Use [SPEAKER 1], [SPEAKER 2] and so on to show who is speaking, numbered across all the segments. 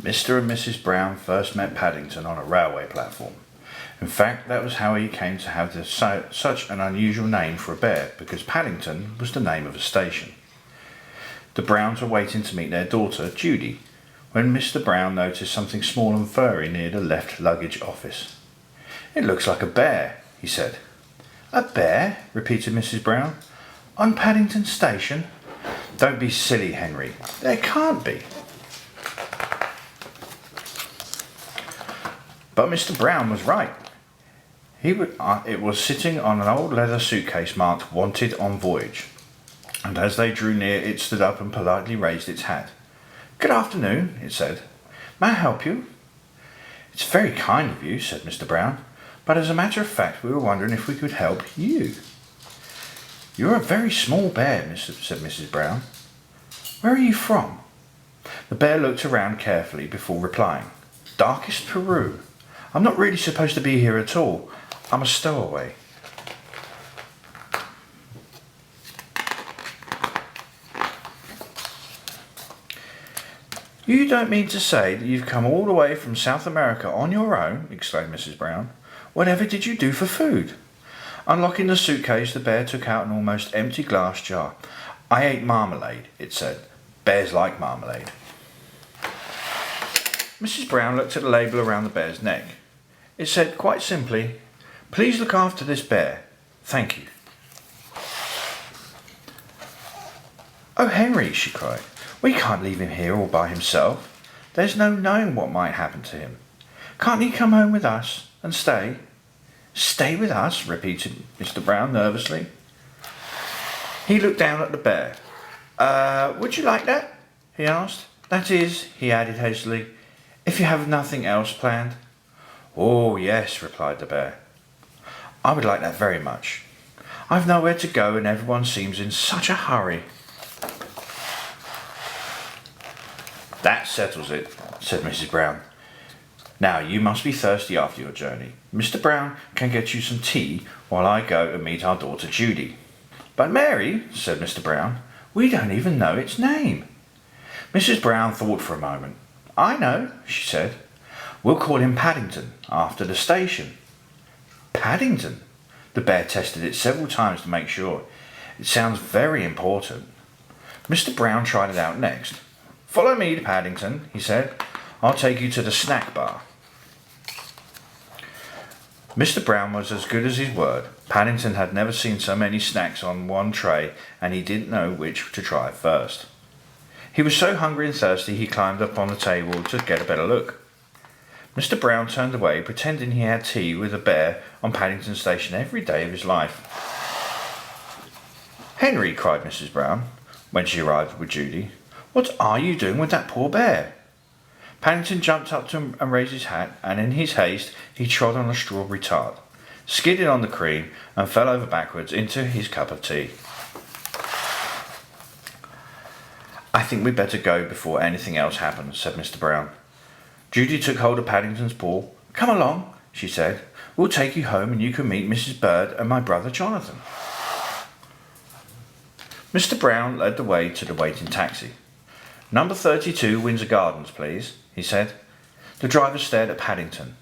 [SPEAKER 1] Mr. and Mrs. Brown first met Paddington on a railway platform. In fact, that was how he came to have such an unusual name for a bear, because Paddington was the name of a station. The Browns were waiting to meet their daughter, Judy, when Mr. Brown noticed something small and furry near the left luggage office. "It looks like a bear," he said. "A bear?" repeated Mrs. Brown. "On Paddington Station?" "Don't be silly, Henry. There can't be." But Mr. Brown was right. It was sitting on an old leather suitcase marked "Wanted on Voyage," and as they drew near it stood up and politely raised its hat. "Good afternoon," it said. "May I help you?" "It's very kind of you," said Mr. Brown, "but as a matter of fact we were wondering if we could help you." "You're a very small bear," said Mrs. Brown. "Where are you from?" The bear looked around carefully before replying. "Darkest Peru. I'm not really supposed to be here at all. I'm a stowaway." "You don't mean to say that you've come all the way from South America on your own?" exclaimed Mrs. Brown. "Whatever did you do for food?" Unlocking the suitcase, the bear took out an almost empty glass jar. "I ate marmalade," it said. "Bears like marmalade." Mrs. Brown looked at the label around the bear's neck. It said quite simply, "Please look after this bear. Thank you." "Oh, Henry," she cried, "we can't leave him here all by himself. There's no knowing what might happen to him. Can't he come home with us and stay?" "Stay with us?" repeated Mr. Brown nervously. He looked down at the bear. Would you like that?" he asked. "That is," he added hastily, "if you have nothing else planned." "Oh, yes," replied the bear. "I would like that very much. I've nowhere to go and everyone seems in such a hurry." "That settles it," said Mrs. Brown. "Now you must be thirsty after your journey. Mr. Brown can get you some tea while I go and meet our daughter Judy." "But Mary," said Mr. Brown, "we don't even know its name." Mrs. Brown thought for a moment. "I know," she said. "We'll call him Paddington, after the station." "Paddington?" The bear tested it several times to make sure. "It sounds very important." Mr. Brown tried it out next. "Follow me to Paddington," he said. "I'll take you to the snack bar." Mr. Brown was as good as his word. Paddington had never seen so many snacks on one tray, and he didn't know which to try first. He was so hungry and thirsty he climbed up on the table to get a better look. Mr. Brown turned away, pretending he had tea with a bear on Paddington Station every day of his life. "Henry," cried Mrs. Brown, when she arrived with Judy, "what are you doing with that poor bear?" Paddington jumped up to him and raised his hat, and in his haste he trod on a strawberry tart, skidded on the cream, and fell over backwards into his cup of tea. "I think we'd better go before anything else happens," said Mr. Brown. Judy took hold of Paddington's paw. "Come along," she said. "We'll take you home and you can meet Mrs. Bird and my brother Jonathan." Mr. Brown led the way to the waiting taxi. "Number 32 Windsor Gardens, please," he said. The driver stared at Paddington.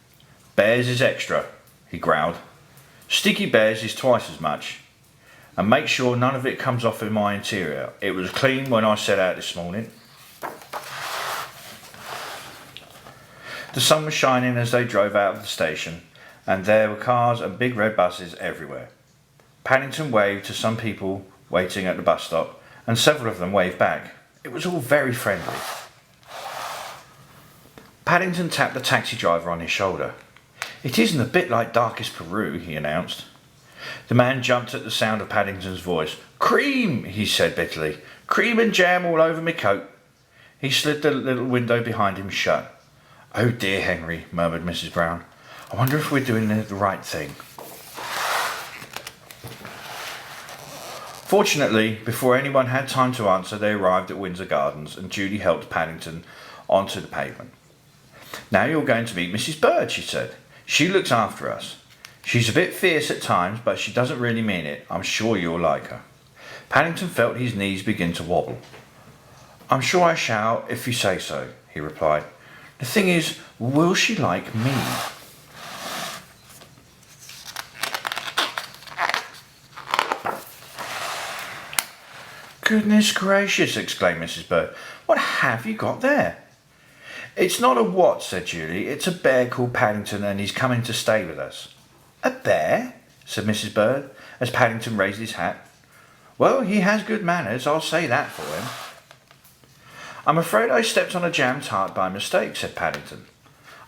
[SPEAKER 1] "Bears is extra," he growled. "Sticky bears is twice as much. And make sure none of it comes off in my interior. It was clean when I set out this morning." The sun was shining as they drove out of the station, and there were cars and big red buses everywhere. Paddington waved to some people waiting at the bus stop, and several of them waved back. It was all very friendly. Paddington tapped the taxi driver on his shoulder. "It isn't a bit like Darkest Peru," he announced. The man jumped at the sound of Paddington's voice. "Cream," he said bitterly. "Cream and jam all over my coat." He slid the little window behind him shut. "Oh dear, Henry," murmured Mrs. Brown. "I wonder if we're doing the right thing." Fortunately, before anyone had time to answer, they arrived at Windsor Gardens, and Judy helped Paddington onto the pavement. "Now you're going to meet Mrs. Bird," she said. "She looks after us. She's a bit fierce at times, but she doesn't really mean it. I'm sure you'll like her." Paddington felt his knees begin to wobble. "I'm sure I shall, if you say so," he replied. The thing is, will she like me? Goodness gracious, exclaimed Mrs. Bird. What have you got there? It's not a what, said Judy. It's a bear called Paddington, and he's coming to stay with us. A bear? Said Mrs. Bird, as Paddington raised his hat. Well, he has good manners, I'll say that for him. I'm afraid I stepped on a jam tart by mistake, said Paddington.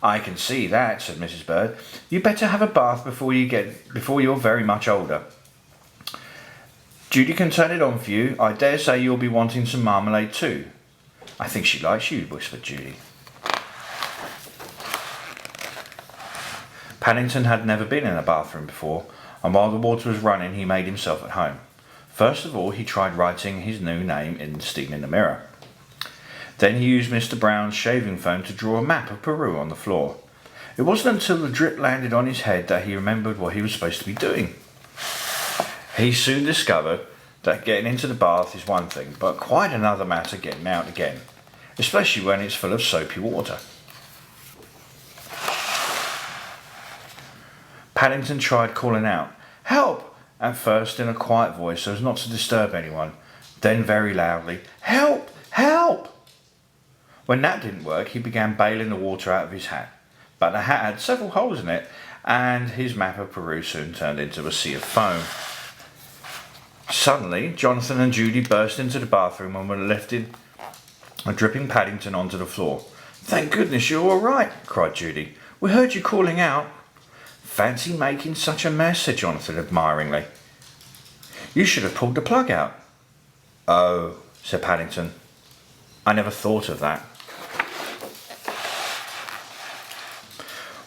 [SPEAKER 1] I can see that, said Mrs. Bird. You'd better have a bath before you're very much older. Judy can turn it on for you. I dare say you'll be wanting some marmalade too. I think she likes you, whispered Judy. Paddington had never been in a bathroom before, and while the water was running he made himself at home. First of all he tried writing his new name in steam in the mirror. Then he used Mr. Brown's shaving foam to draw a map of Peru on the floor. It wasn't until the drip landed on his head that he remembered what he was supposed to be doing. He soon discovered that getting into the bath is one thing, but quite another matter getting out again, especially when it's full of soapy water. Paddington tried calling out, "Help!" at first in a quiet voice so as not to disturb anyone, then very loudly, "Help! Help!" When that didn't work, he began bailing the water out of his hat, but the hat had several holes in it, and his map of Peru soon turned into a sea of foam. Suddenly, Jonathan and Judy burst into the bathroom and were lifting a dripping Paddington onto the floor. "Thank goodness you're all right," cried Judy. "We heard you calling out." "Fancy making such a mess," said Jonathan admiringly. "You should have pulled the plug out." "Oh," said Paddington. "I never thought of that."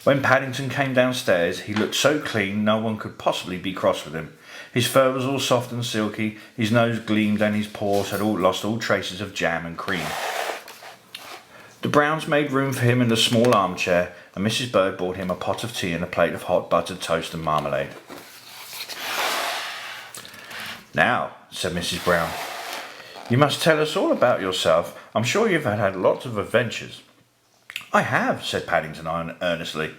[SPEAKER 1] When Paddington came downstairs, he looked so clean no one could possibly be cross with him. His fur was all soft and silky, his nose gleamed, and his paws had lost all traces of jam and cream. The Browns made room for him in the small armchair, and Mrs. Bird brought him a pot of tea and a plate of hot buttered toast and marmalade. "Now," said Mrs. Brown, "you must tell us all about yourself. I'm sure you've had lots of adventures." "I have," said Paddington earnestly.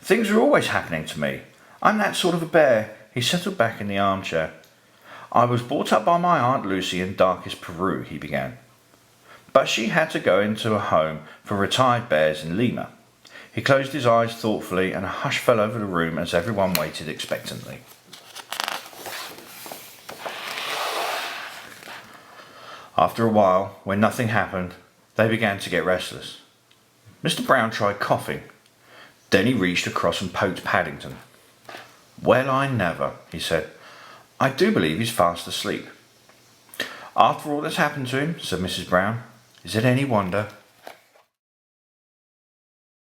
[SPEAKER 1] "Things are always happening to me. I'm that sort of a bear." He settled back in the armchair. "I was brought up by my Aunt Lucy in darkest Peru," he began. "But she had to go into a home for retired bears in Lima." He closed his eyes thoughtfully, and a hush fell over the room as everyone waited expectantly. After a while, when nothing happened, they began to get restless. Mr. Brown tried coughing. Then he reached across and poked Paddington. "Well, I never," he said. "I do believe he's fast asleep." "After all that's happened to him," said Mrs. Brown, "is it any wonder?"